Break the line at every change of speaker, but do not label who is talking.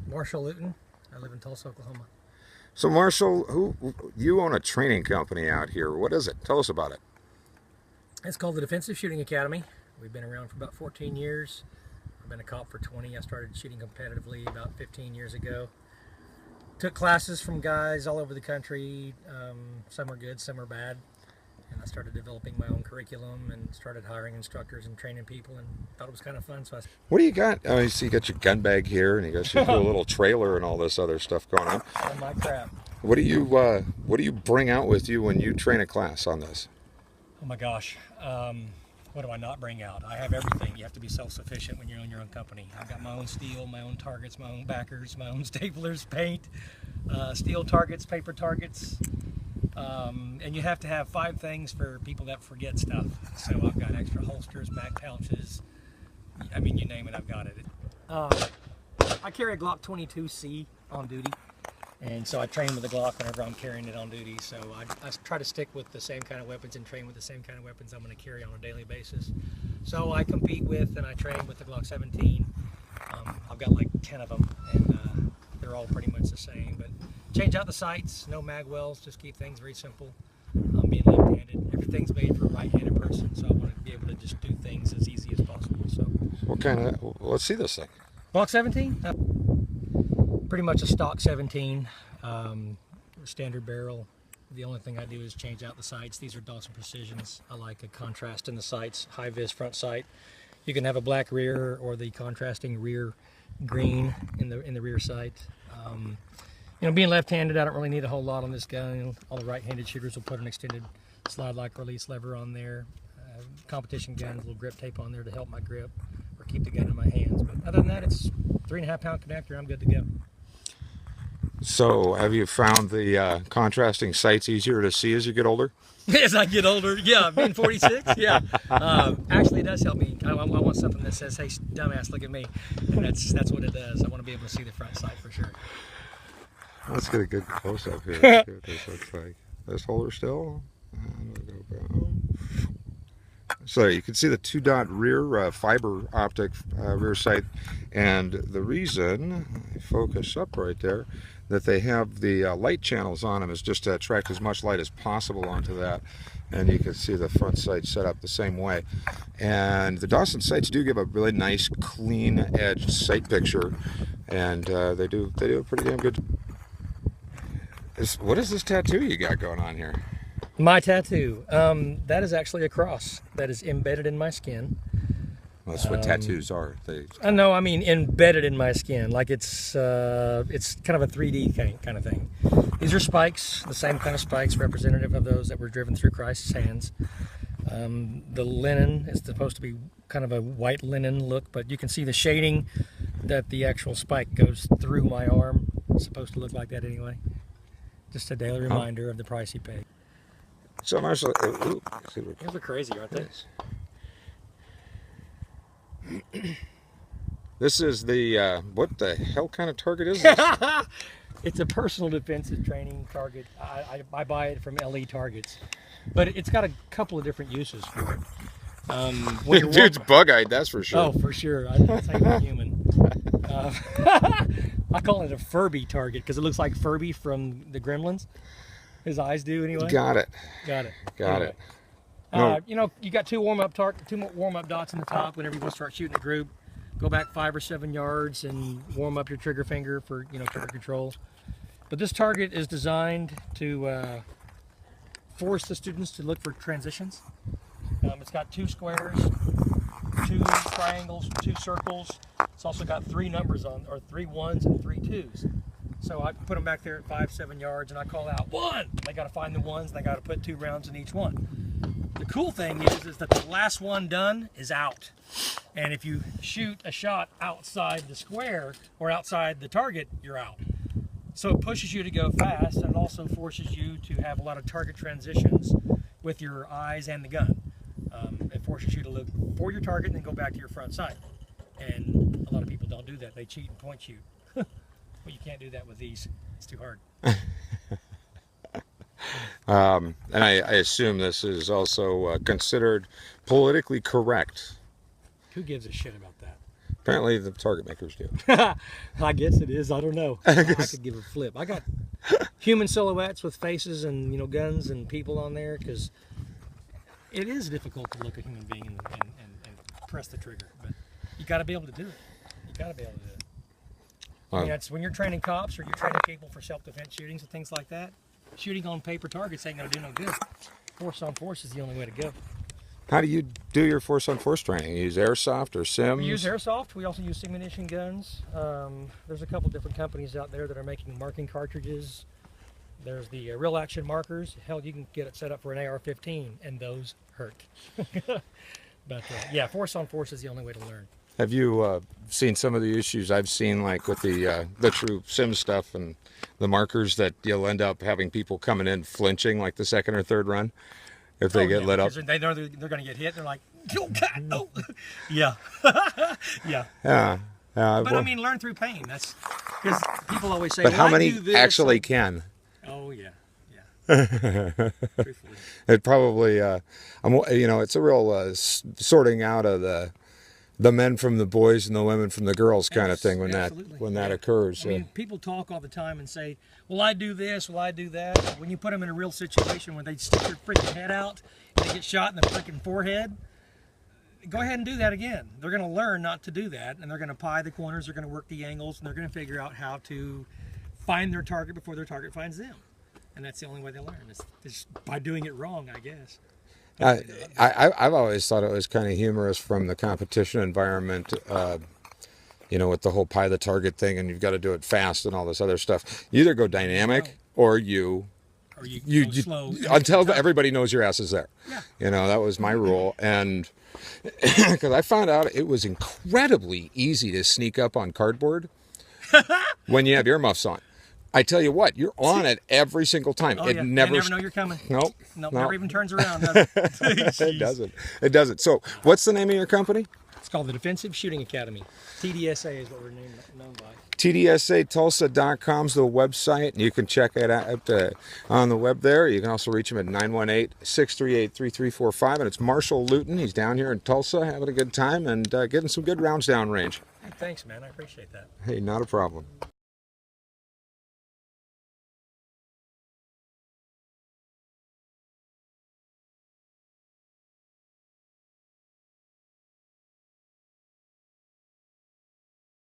Mashall Lutten. I live in Tulsa, Oklahoma.
So Mashall, you own a training company out here. What is it? Tell us about it.
It's called the Defensive Shooting Academy. We've been around for about 14 years. I've been a cop for 20. I started shooting competitively about 15 years ago. Took classes from guys all over the country. Some are good, some are bad. And I started developing my own curriculum and started hiring instructors and training people, and thought it was kind of fun. So
What do you got? Oh, you see, you got your gun bag here, and you got your cool little trailer and all this other stuff going on.
all my crap.
What do you bring out with you when you train a class on this?
Oh my gosh. What do I not bring out? I have everything. You have to be self-sufficient when you're on your own company. I've got my own steel, my own targets, my own backers, my own staplers, paint, steel targets, paper targets. And you have to have 5 things for people that forget stuff. So I've got extra holsters, back pouches. I mean, you name it, I've got it. I carry a Glock 22C on duty. And so I train with the Glock whenever I'm carrying it on duty. So I try to stick with the same kind of weapons and train with the same kind of weapons I'm going to carry on a daily basis. So I compete with and I train with the Glock 17. I've got like 10 of them, and they're all pretty much the same. But change out the sights, no mag wells, just keep things very simple. I'm being left-handed. Everything's made for a right-handed person, so I want to be able to just do things as easy as possible. So,
What kind of? Let's see this thing.
Glock 17. Pretty much a stock 17, standard barrel. The only thing I do is change out the sights. These are Dawson Precisions. I like a contrast in the sights, high vis front sight. You can have a black rear or the contrasting rear green in the rear sight. You know, being left-handed, I don't really need a whole lot on this gun. You know, all the right-handed shooters will put an extended slide-lock release lever on there. Competition guns, a little grip tape on there to help my grip or keep the gun in my hands. But other than that, it's 3.5 pound connector. I'm good to go.
So, have you found the contrasting sights easier to see as you get older?
As I get older, yeah, being 46, yeah. Actually, it does help me. I want something that says, "Hey, dumbass, look at me," and that's what it does. I want to be able to see the front sight for sure.
Let's get a good close-up here. Let's see what this looks like. This holder still. And we'll go down. So you can see the 2-dot rear fiber optic rear sight, and the reason, I focus up right there, that they have the light channels on them is just to attract as much light as possible onto that. And you can see the front sight set up the same way. And the Dawson sights do give a really nice, clean-edged sight picture, and they do a pretty damn good. What is this tattoo you got going on here?
My tattoo, that is actually a cross that is embedded in my skin.
Well, that's what tattoos are.
No, I mean embedded in my skin, like it's kind of a 3D kind of thing. These are spikes, the same kind of spikes, representative of those that were driven through Christ's hands. The linen is supposed to be kind of a white linen look, but you can see the shading that the actual spike goes through my arm. It's supposed to look like that anyway. Just a daily reminder of the price you pay.
So Mashall,
Those are crazy, aren't they?
This is the, what the hell kind of target is this?
It's a personal defensive training target. I buy it from LE Targets. But it's got a couple of different uses for it.
Dude's bug-eyed, that's for sure.
Oh, for sure. That's how you're human. I call it a Furby target because it looks like Furby from the Gremlins. His eyes do anyway.
Got it.
Got it.
Got it.
No. You know, you got two warm-up dots in the top whenever you want to start shooting a group. Go back 5 or 7 yards and warm up your trigger finger for, you know, trigger control. But this target is designed to force the students to look for transitions. It's got 2 squares, 2 triangles, 2 circles. It's also got 3 numbers on, or 3 1s and 3 2s. So I put them back there at 5, 7 yards, and I call out 1. They got to find the 1s, and they got to put 2 rounds in each one. The cool thing is that the last one done is out. And if you shoot a shot outside the square or outside the target, you're out. So it pushes you to go fast, and it also forces you to have a lot of target transitions with your eyes and the gun. It forces you to look for your target and then go back to your front sight. And a lot of people don't do that. They cheat and point shoot. Well, you can't do that with these. It's too hard.
And I assume this is also considered politically correct.
Who gives a shit about that?
Apparently the target makers do.
I guess it is. I don't know. I could give a flip. I got human silhouettes with faces and, you know, guns and people on there, because it is difficult to look a human being and press the trigger. But you got to be able to do it. You got to be able to do it. I mean, that's when you're training cops or you're training people for self-defense shootings and things like that. Shooting on paper targets ain't gonna do no good. Force on force is the only way to go.
How do you do your force on force training? You use airsoft or sims?
We use airsoft. We also use simunition guns. There's a couple different companies out there that are making marking cartridges. There's the real action markers. Hell, you can get it set up for an AR-15, and those hurt. But yeah, force on force is the only way to learn.
Have you seen some of the issues I've seen, like with the true sim stuff and the markers, that you'll end up having people coming in flinching like the second or third run if they get lit up?
They know they're going to get hit. They're like, oh God, no. Yeah. Yeah.
Yeah.
But I mean, learn through pain. That's because people always say,
but
well,
how many actually can?
Oh yeah. Truthfully.
It probably, you know, it's a real sorting out of the men from the boys and the women from the girls kind of thing when that occurs.
I mean, people talk all the time and say, well, I do this, well, I do that. When you put them in a real situation where they stick their freaking head out and they get shot in the freaking forehead, go ahead and do that again. They're going to learn not to do that, and they're going to pie the corners, they're going to work the angles, and they're going to figure out how to find their target before their target finds them. And that's the only way they learn, is by doing it wrong, I guess.
I've always thought it was kind of humorous from the competition environment, you know, with the whole pie the target thing, and you've got to do it fast and all this other stuff. You either go dynamic or you go slow until everybody knows your ass is there.
Yeah.
You know, that was my rule. And because I found out it was incredibly easy to sneak up on cardboard when you have earmuffs on. I tell you what, you're on it every single time.
Oh,
It
yeah.
never,
They never know you're coming.
Nope.
Never even turns around, does it?
It doesn't. It doesn't. So, what's the name of your company?
It's called the Defensive Shooting Academy. TDSA is what we're known by.
TDSATulsa.com is the website. You can check it out on the web there. You can also reach him at 918-638-3345. And it's Mashall Lutten. He's down here in Tulsa having a good time and getting some good rounds down range.
Hey, thanks, man. I appreciate that.
Hey, not a problem.